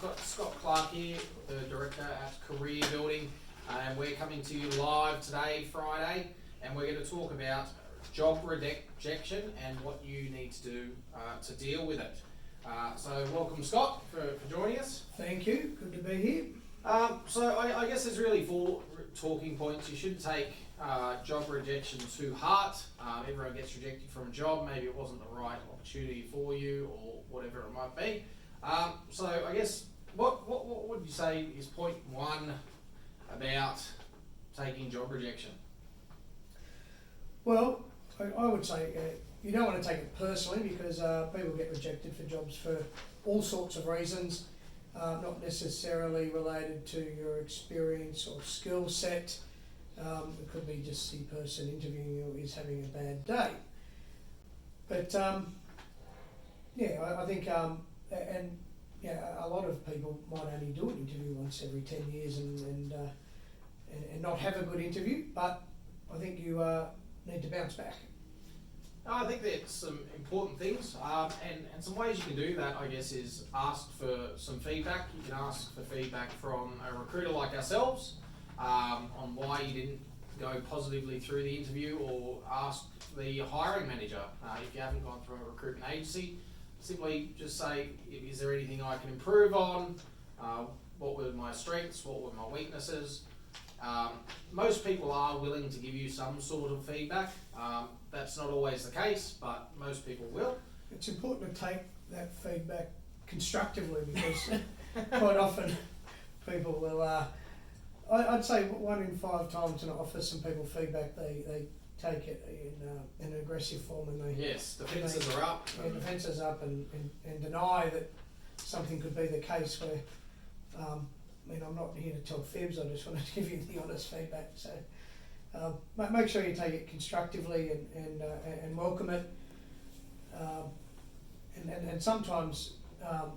got Scott Clark here, the Director at Career Building, and we're coming to you live today, Friday, and we're going to talk about job rejection and what you need to do to deal with it. So welcome Scott for joining us. Thank you, good to be here. So I guess there's really 4 talking points. You shouldn't take job rejection to heart. Everyone gets rejected from a job. Maybe it wasn't the right opportunity for you or whatever it might be. So I guess what would you say is point 1 about taking job rejection? Well, I would say you don't want to take it personally because people get rejected for jobs for all sorts of reasons, not necessarily related to your experience or skill set. It could be just the person interviewing you is having a bad day. But I think a lot of people might only do an interview once every 10 years and not have a good interview, but I think you need to bounce back. I think there's some important things, and some ways you can do that, I guess, is ask for some feedback. You can ask for feedback from a recruiter like ourselves on why you didn't go positively through the interview, or ask the hiring manager if you haven't gone through a recruitment agency. Simply just say, is there anything I can improve on? What were my strengths? What were my weaknesses? Most people are willing to give you some sort of feedback. That's not always the case, but most people will. It's important to take that feedback constructively because quite often people will, I'd say 1 in 5 times when I offer some people feedback, they take it in an aggressive form and defences are up. Yeah, defences up and deny that something could be the case where, I'm not here to tell fibs, I just wanted to give you the honest feedback. So make sure you take it constructively and welcome it. And sometimes, and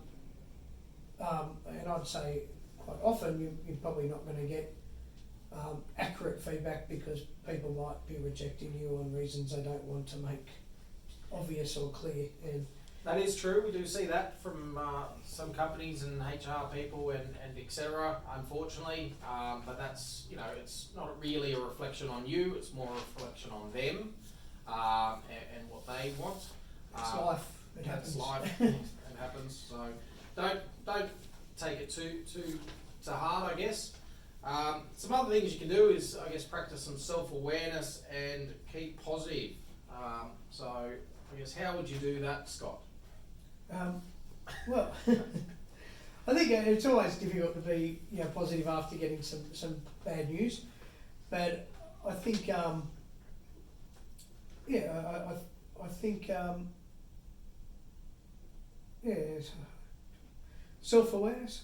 I'd say quite often, you're probably not going to get accurate feedback because people might be rejecting you on reasons they don't want to make obvious or clear. And that is true. We do see that from some companies and HR people and etc. Unfortunately, but that's it's not really a reflection on you. It's more a reflection on them and what they want. It's life. It happens. That's life. It happens. So don't take it too to heart, I guess. Some other things you can do is, I guess, practice some self-awareness and keep positive. So I guess, how would you do that, Scott? Well, I think it's always difficult to be positive after getting some bad news, but I think I think self-awareness.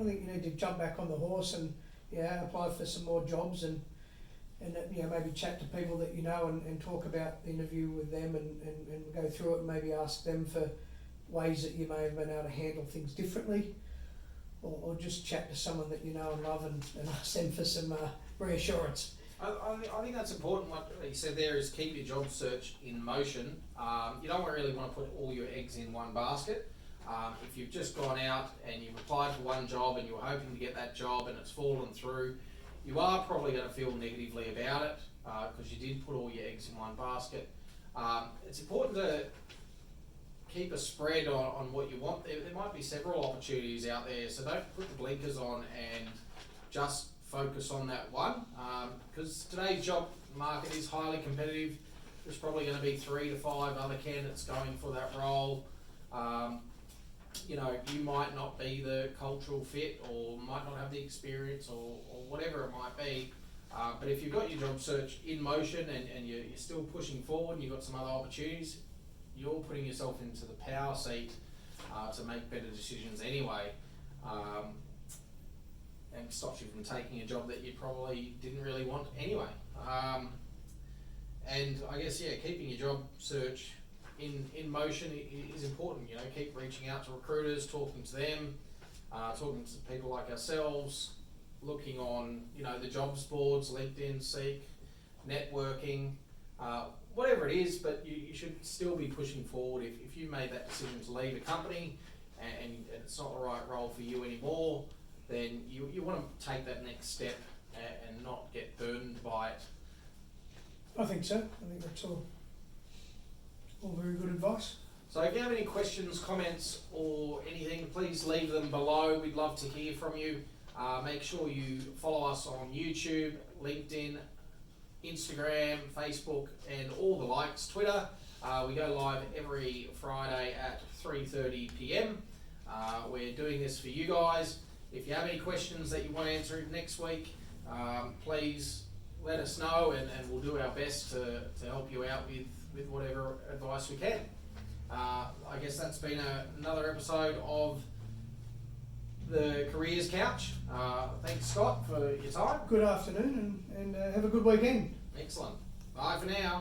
I think you need to jump back on the horse and apply for some more jobs and maybe chat to people that you know and talk about the interview with them and go through it and maybe ask them for ways that you may have been able to handle things differently, or just chat to someone that you know and love and ask them for some reassurance. I think that's important. What you said there is keep your job search in motion. You don't really want to put all your eggs in one basket. If you've just gone out and you've applied for one job and you were hoping to get that job and it's fallen through, you are probably going to feel negatively about it because you did put all your eggs in one basket. It's important to keep a spread on what you want. There might be several opportunities out there, so don't put the blinkers on and just focus on that one, because today's job market is highly competitive. There's probably going to be 3 to 5 other candidates going for that role. You might not be the cultural fit or might not have the experience or whatever it might be, but if you've got your job search in motion and you're still pushing forward and you've got some other opportunities, you're putting yourself into the power seat to make better decisions anyway, and stops you from taking a job that you probably didn't really want anyway. And I guess, keeping your job search in motion is important. Keep reaching out to recruiters, talking to them, talking to people like ourselves, looking on the jobs boards, LinkedIn, Seek, networking, whatever it is. But you should still be pushing forward. If you made that decision to leave a company, and it's not the right role for you anymore, then you want to take that next step and not get burdened by it. I think so. I think that's all very good advice. So if you have any questions, comments or anything, please leave them below. We'd love to hear from you. Make sure you follow us on YouTube, LinkedIn, Instagram, Facebook and all the likes, Twitter. We go live every Friday at 3:30 PM. We're doing this for you guys. If you have any questions that you want answered next week, please let us know and we'll do our best to help you out with whatever advice we can. I guess that's been another episode of the Careers Couch. Thanks, Scott, for your time. Good afternoon and have a good weekend. Excellent. Bye for now.